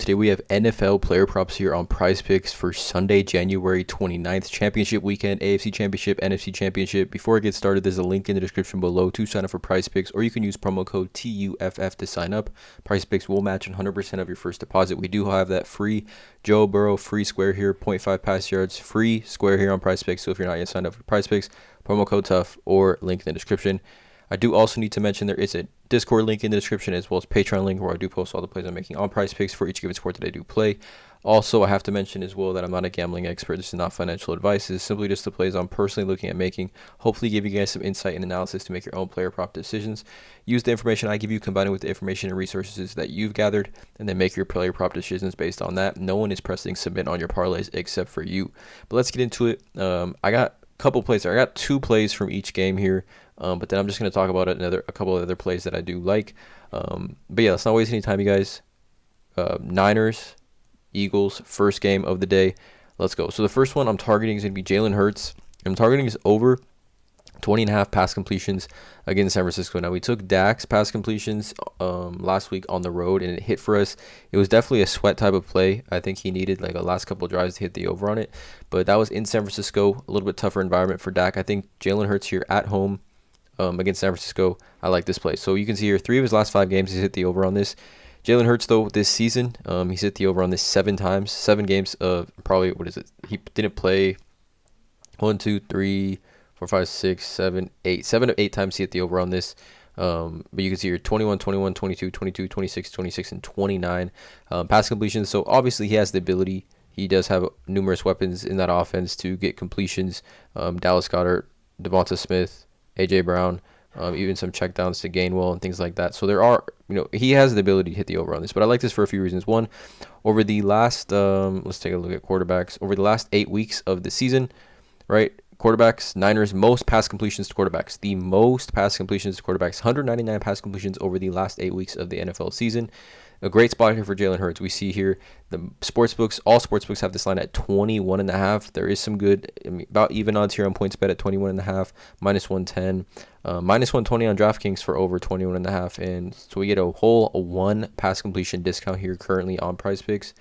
Today we have NFL player props here on PrizePicks for Sunday, January 29th, championship weekend, AFC Championship, NFC Championship. Before I get started, there's a link in the description below to sign up for PrizePicks, or you can use promo code TUFF to sign up. PrizePicks will match 100% of your first deposit. We do have that free Joe Burrow free square here, 0.5 pass yards, free square here on PrizePicks. So if you're not yet signed up for PrizePicks, promo code TUFF or link in the description. I do also need to mention there is a Discord link in the description as well as Patreon link where I do post all the plays I'm making on PrizePicks for each given sport that I do play. Also, I have to mention as well that I'm not a gambling expert. This is not financial advice. This is simply just the plays I'm personally looking at making. Hopefully give you guys some insight and analysis to make your own player prop decisions. Use the information I give you, combine it with the information and resources that you've gathered, and then make your player prop decisions based on that. No one is pressing submit on your parlays except for you. But let's get into it. I got a couple plays. I got two plays from each game here. But then I'm just going to talk about a couple of other plays that I do like. But yeah, let's not waste any time, you guys. Niners, Eagles, first game of the day. Let's go. So the first one I'm targeting is going to be Jalen Hurts. I'm targeting is over 20.5 pass completions against San Francisco. Now, we took Dak's pass completions last week on the road, and it hit for us. It was definitely a sweat type of play. I think he needed like a last couple of drives to hit the over on it. But that was in San Francisco, a little bit tougher environment for Dak. I think Jalen Hurts here at home against San Francisco, I like this play. So you can see here, 3 of his last 5 games, he's hit the over on this. Jalen Hurts, though, this season, he's hit the over on this 7 times. 7 games of probably, he didn't play 1, 2, 3, 4, 5, 6, 7, 8. 7 of 8 times he hit the over on this. But you can see here 21, 21, 22, 22, 26, 26, and 29 pass completions. So obviously he has the ability. He does have numerous weapons in that offense to get completions. Dallas Goedert, Devonta Smith, A.J. Brown, even some checkdowns to Gainwell and things like that. So there are, he has the ability to hit the over on this. But I like this for a few reasons. One, over the last, let's take a look at quarterbacks. Over the last 8 weeks of the season, right, quarterbacks, Niners, most pass completions to quarterbacks. The most pass completions to quarterbacks, 199 pass completions over the last 8 weeks of the NFL season. A great spot here for Jalen Hurts. We see here the sportsbooks, all sportsbooks have this line at 21.5. There is some good, about even odds here on PointsBet at 21.5, minus 110, minus 120 on DraftKings for over 21.5. And so we get a whole 1 pass completion discount here currently on PrizePicks.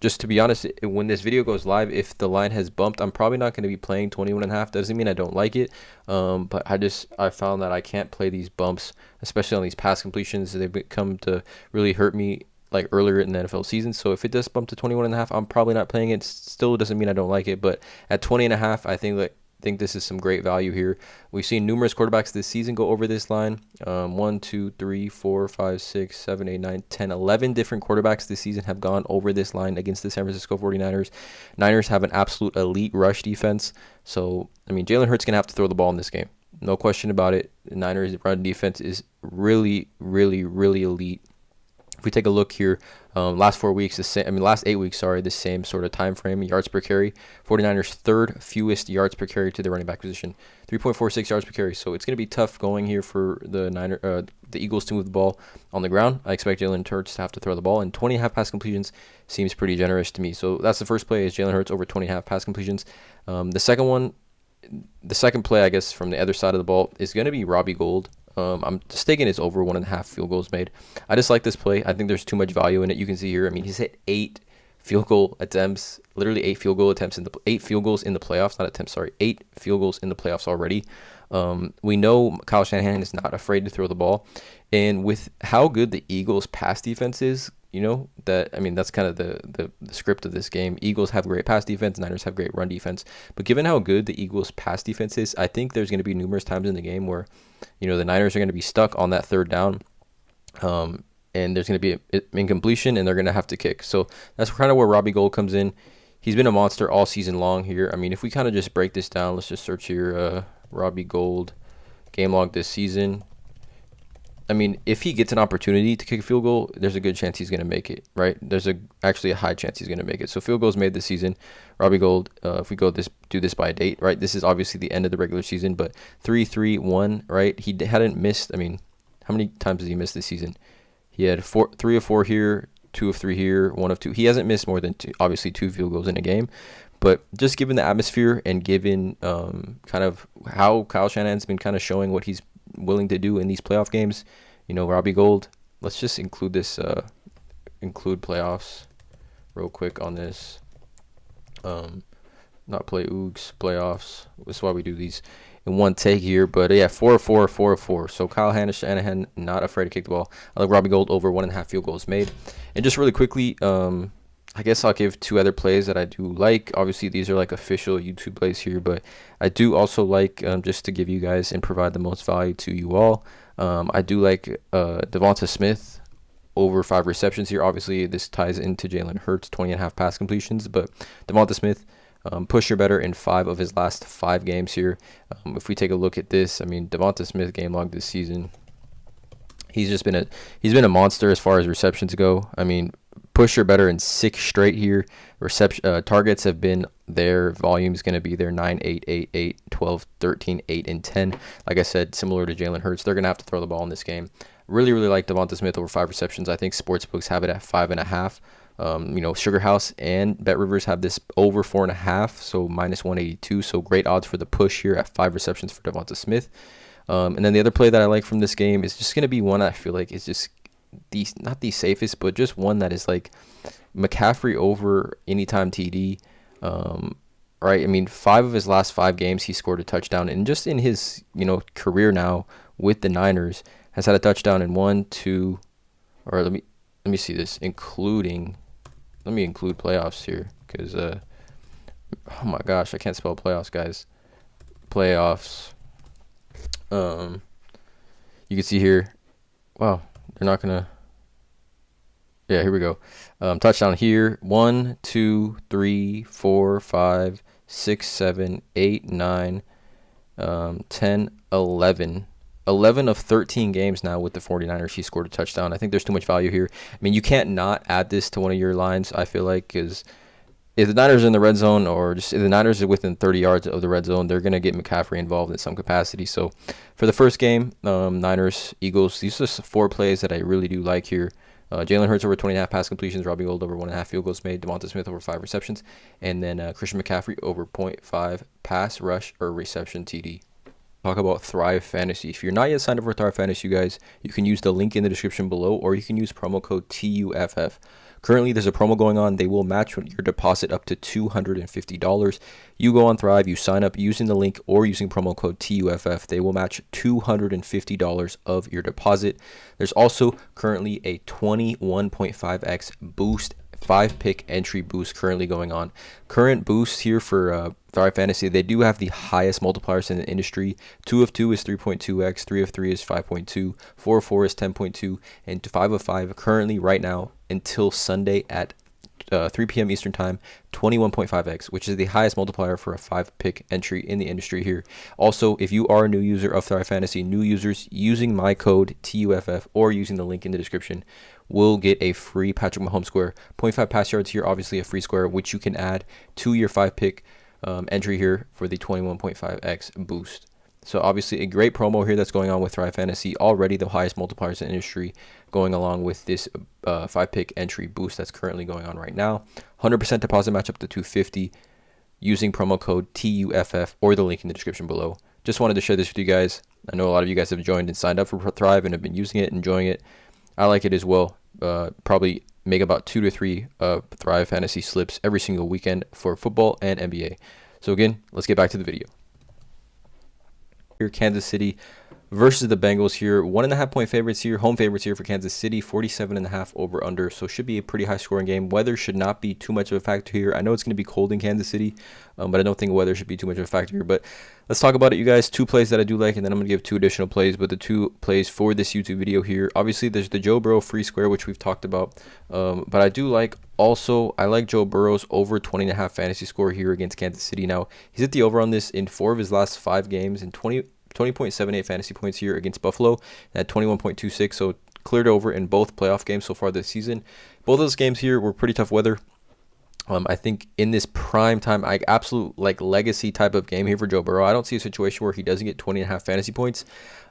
Just to be honest, when this video goes live, if the line has bumped, I'm probably not going to be playing 21.5. Doesn't mean I don't like it, but I found that I can't play these bumps, especially on these pass completions. They've come to really hurt me like earlier in the NFL season. So if it does bump to 21.5, I'm probably not playing it. Still doesn't mean I don't like it, but at 20.5, I think this is some great value here. We've seen numerous quarterbacks this season go over this line. 1, 2, 3, 4, 5, 6, 7, 8, 9, 10, 11 different quarterbacks this season have gone over this line against the San Francisco 49ers. Niners have an absolute elite rush defense. So, Jalen Hurts going to have to throw the ball in this game. No question about it. The Niners' run defense is really, really, really elite. If we take a look here, last 8 weeks, the same sort of time frame, yards per carry. 49ers third fewest yards per carry to the running back position, 3.46 yards per carry. So it's going to be tough going here for the Eagles to move the ball on the ground. I expect Jalen Hurts to have to throw the ball, and 20.5 pass completions seems pretty generous to me. So that's the first play, is Jalen Hurts over 20.5 pass completions. The second play, I guess, from the other side of the ball is going to be Robbie Gould. I'm just taking his over 1.5 field goals made. I just like this play. I think there's too much value in it. You can see here, he's hit 8 field goal attempts, literally 8 field goal attempts 8 field goals in the playoffs, not attempts, sorry, 8 field goals in the playoffs already. We know Kyle Shanahan is not afraid to throw the ball, and with how good the Eagles' pass defense is, that's kind of the script of this game. Eagles have great pass defense, Niners have great run defense. But given how good the Eagles' pass defense is, I think there's going to be numerous times in the game where, the Niners are going to be stuck on that third down, and there's going to be an incompletion, and they're going to have to kick. So that's kind of where Robbie Gould comes in. He's been a monster all season long here. If we kind of just break this down, let's just search here, Robbie Gould game log this season. If he gets an opportunity to kick a field goal, there's a good chance he's going to make it, right? There's actually a high chance he's going to make it. So field goals made this season, Robbie Gould, if we do this by date, right? This is obviously the end of the regular season, but 3-3-1, right? He hadn't missed, how many times has he missed this season? He had 3 of 4 here, 2 of 3 here, 1 of 2. He hasn't missed more than 2 field goals in a game. But just given the atmosphere and given kind of how Kyle Shanahan's been kind of showing what he's willing to do in these playoff games, Robbie Gould, let's just include this include playoffs real quick on this. Not play oogs, playoffs. That's why we do these in one take here. But yeah, 4-4. So Kyle Shanahan not afraid to kick the ball. I like Robbie Gould over 1.5 field goals made. And just really quickly, I guess I'll give two other plays that I do like. Obviously, these are like official YouTube plays here, but I do also like, just to give you guys and provide the most value to you all, I do like Devonta Smith over 5 receptions here. Obviously, this ties into Jalen Hurts, 20.5 pass completions, but Devonta Smith, pusher better in 5 of his last 5 games here. If we take a look at this, I mean, Devonta Smith game log this season, he's been a monster as far as receptions go. I mean, pusher better in 6 straight here. Targets have been there. Volume's going to be there: 9, 8, 8, 8, 12, 13, 8, and 10. Like I said, similar to Jalen Hurts, they're going to have to throw the ball in this game. Really like Devonta Smith over 5 receptions. I think sportsbooks have it at 5.5. Sugar House and Bet Rivers have this over 4.5, so minus 182. So great odds for the push here at 5 receptions for Devonta Smith. And then the other play that I like from this game is just going to be one I feel like is just not the safest, but just one that is like McCaffrey over anytime TD. Right? I mean, 5 of his last 5 games he scored a touchdown, and just in his career now with the Niners has had a touchdown in 1, 2, or let me see this, including. Let me include playoffs here because, oh my gosh, I can't spell playoffs, guys. Playoffs. You can see here. Wow, they're not gonna. Yeah, here we go. Touchdown here. 1, 2, 3, 4, 5, 6, 7, 8, 9, 10, 11. 11 of 13 games now with the 49ers, he scored a touchdown. I think there's too much value here. I mean, you can't not add this to one of your lines, I feel like, because if the Niners are in the red zone or just if the Niners are within 30 yards of the red zone, they're going to get McCaffrey involved in some capacity. So for the first game, Niners, Eagles, these are 4 plays that I really do like here. Jalen Hurts over 20.5 pass completions, Robbie Gould over 1.5 field goals made, Devonta Smith over 5 receptions, and then Christian McCaffrey over 0.5 pass rush or reception TD. Talk about Thrive Fantasy. If you're not yet signed up for Thrive Fantasy, you guys, you can use the link in the description below, or you can use promo code TUFF. Currently, there's a promo going on. They will match your deposit up to $250. You go on Thrive, you sign up using the link or using promo code TUFF. They will match $250 of your deposit. There's also currently a 21.5x boost 5-pick entry boost currently going on. Current boost here for Thrive Fantasy, they do have the highest multipliers in the industry. 2 of 2 is 3.2x, 3 of 3 is 5.2, 4 of 4 is 10.2, and 5 of 5 currently right now until Sunday at 3 p.m. Eastern Time, 21.5x, which is the highest multiplier for a 5-pick entry in the industry here. Also, if you are a new user of Thrive Fantasy, new users using my code TUFF or using the link in the description will get a free Patrick Mahomes square. 0.5 pass yards here, obviously a free square, which you can add to your 5-pick entry here for the 21.5x boost. So obviously a great promo here that's going on with Thrive Fantasy. Already the highest multipliers in the industry going along with this 5-pick entry boost that's currently going on right now. 100% deposit match up to $250 using promo code TUFF or the link in the description below. Just wanted to share this with you guys. I know a lot of you guys have joined and signed up for Thrive and have been using it, enjoying it. I like it as well. Probably make about 2 to 3 Thrive Fantasy slips every single weekend for football and NBA. So again, let's get back to the video. Here, Kansas City versus the Bengals here. 1.5 point favorites here, home favorites here for Kansas City. 47.5 over under. So should be a pretty high scoring game. Weather should not be too much of a factor here. I know it's going to be cold in Kansas City, but I don't think weather should be too much of a factor here. But let's talk about it, you guys. 2 plays that I do like, and then I'm going to give 2 additional plays. But the 2 plays for this YouTube video here, obviously there's the Joe Burrow free square, which we've talked about. But I do like I like Joe Burrow's over 20.5 fantasy score here against Kansas City. Now, he's hit the over on this in 4 of his last 5 games and 20.78 fantasy points here against Buffalo at 21.26. So cleared over in both playoff games so far this season. Both of those games here were pretty tough weather. I think in this prime time, absolute like legacy type of game here for Joe Burrow, I don't see a situation where he doesn't get 20.5 fantasy points.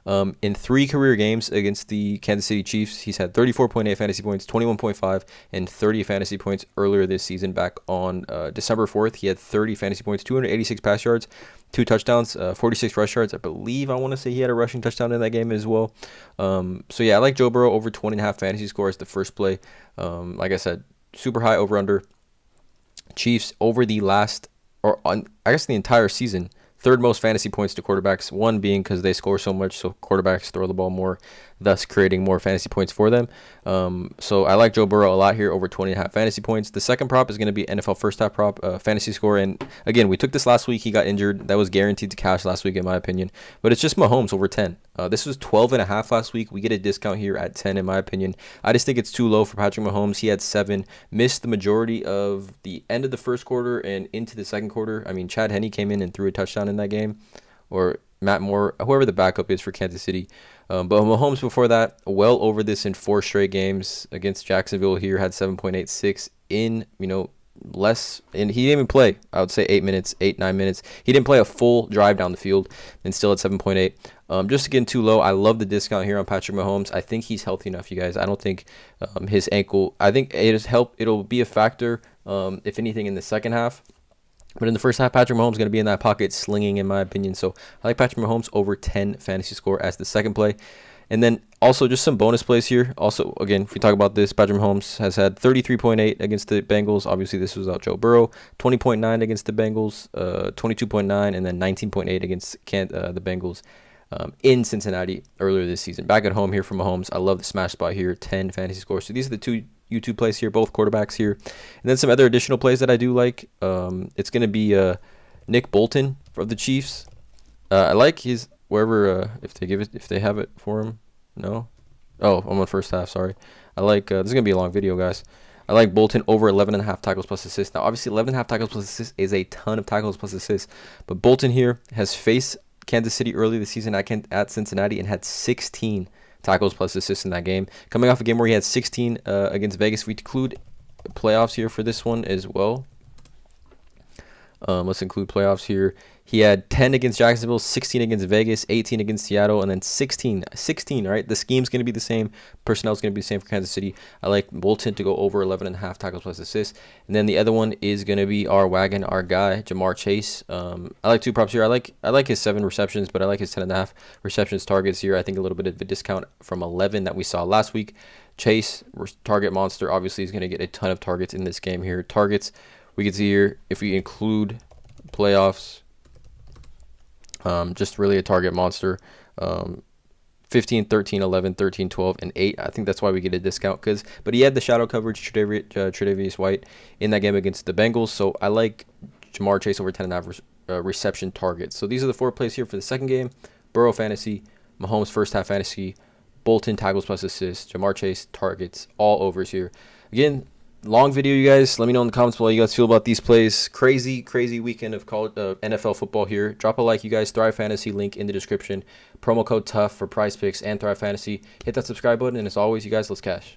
In 3 career games against the Kansas City Chiefs, he's had 34.8 fantasy points, 21.5, and 30 fantasy points earlier this season. Back on December 4th, he had 30 fantasy points, 286 pass yards, 2 touchdowns, 46 rush yards. I want to say he had a rushing touchdown in that game as well. So yeah, I like Joe Burrow over 20.5 fantasy score as the first play. Like I said, super high over under. Chiefs over the the entire season, third most fantasy points to quarterbacks, one being because they score so much, so quarterbacks throw the ball more, thus creating more fantasy points for them. So I like Joe Burrow a lot here, over 20.5 fantasy points. The second prop is going to be NFL first half prop, fantasy score. And again, we took this last week. He got injured. That was guaranteed to cash last week, in my opinion. But it's just Mahomes over 10. This was 12.5 last week. We get a discount here at 10, in my opinion. I just think it's too low for Patrick Mahomes. He had 7, missed the majority of the end of the first quarter and into the second quarter. I mean, Chad Henne came in and threw a touchdown in that game, or Matt Moore, whoever the backup is for Kansas City. But Mahomes before that, well over this in 4 straight games against Jacksonville here, had 7.86 in, less, and he didn't even play, I would say 9 minutes. He didn't play a full drive down the field and still at 7.8. Just again, too low. I love the discount here on Patrick Mahomes. I think he's healthy enough, you guys. I don't think his ankle, I think it'll be a factor, if anything, in the second half. But in the first half, Patrick Mahomes is going to be in that pocket slinging, in my opinion. So I like Patrick Mahomes over 10 fantasy score as the second play. And then also just some bonus plays here. Also, again, if we talk about this, Patrick Mahomes has had 33.8 against the Bengals. Obviously, this was without Joe Burrow. 20.9 against the Bengals, 22.9, and then 19.8 against the Bengals in Cincinnati earlier this season. Back at home here for Mahomes. I love the smash spot here, 10 fantasy scores. So these are the 2 YouTube plays here, both quarterbacks here. And then some other additional plays that I do like. It's going to be Nick Bolton of the Chiefs. I like his wherever if they have it for him. No? Oh, I'm on first half, sorry. I like this is going to be a long video, guys. I like Bolton over 11.5 tackles plus assists. Now, obviously, 11.5 tackles plus assists is a ton of tackles plus assists. But Bolton here has faced Kansas City early this season at Cincinnati and had 16 tackles plus assists in that game. Coming off a game where he had 16 against Vegas. We include playoffs here for this one as well. Let's include playoffs here. He had 10 against Jacksonville, 16 against Vegas, 18 against Seattle, and then 16, right? The scheme's going to be the same. Personnel's going to be the same for Kansas City. I like Bolton to go over 11.5 tackles plus assists. And then the other one is going to be our guy, Jamar Chase. I like 2 props here. I like his 7 receptions, but I like his 10.5 receptions targets here. I think a little bit of a discount from 11 that we saw last week. Chase, target monster, obviously is going to get a ton of targets in this game here. Targets, we can see here, if we include playoffs, just really a target monster. 15, 13, 11, 13, 12, and 8. I think that's why we get a discount. But he had the shadow coverage, Tre'Davious White, in that game against the Bengals. So I like Jamar Chase over 10.5 reception targets. So these are the 4 plays here for the second game. Burrow fantasy, Mahomes first half fantasy, Bolton tackles plus assists, Jamar Chase targets, all overs here. Again, long video, you guys. Let me know in the comments below how you guys feel about these plays. Crazy weekend of NFL football here. Drop a like, you guys. Thrive Fantasy, link in the description. Promo code TOUGH for PrizePicks and Thrive Fantasy. Hit that subscribe button, and as always, you guys, let's cash.